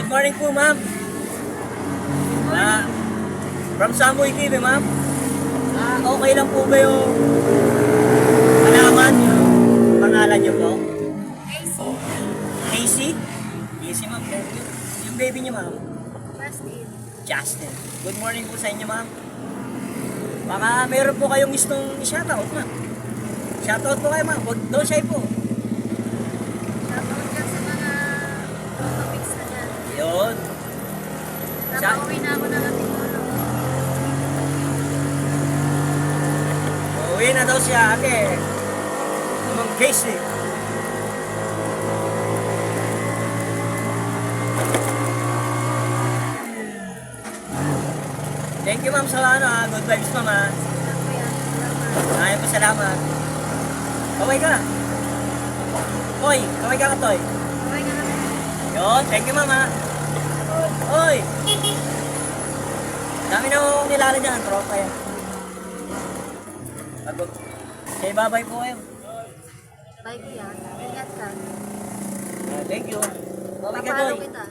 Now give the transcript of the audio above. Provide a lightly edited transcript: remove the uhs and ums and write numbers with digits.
Good morning po, ma'am. From Samboy TV, ma'am. Okay lang po ba yung alaman yung pangalan niyo po? Casey. Casey? Casey, ma'am. Thank you. Yung baby niyo, ma'am? Justin. Justin. Good morning po sa inyo, ma'am. Baka meron po kayong gustong i-shoutout, ma'am. Shoutout po kayo, ma'am. Don't shy po. Shoutout dyan sa mga topics na dyan. Yun. Napauwi na ako ng ating ulo. Uwi na daw siya, ate. Ma'am Casey. Thank you, ma'am, sa good vibes, ma'am, ha. Salamat po yan. Salamat. Ay, pasalamat. Kaway ka. Toy, kaway ka ka, Toy. Okay na lang. Yun, thank you, ma'am, ha. Oy! Dami na akong nilala dyan, tropa yan. Say bye-bye po kayo. Bye, Kuya. Ingat ka. Thank you. Kaway ka, Toy. Papalo kita.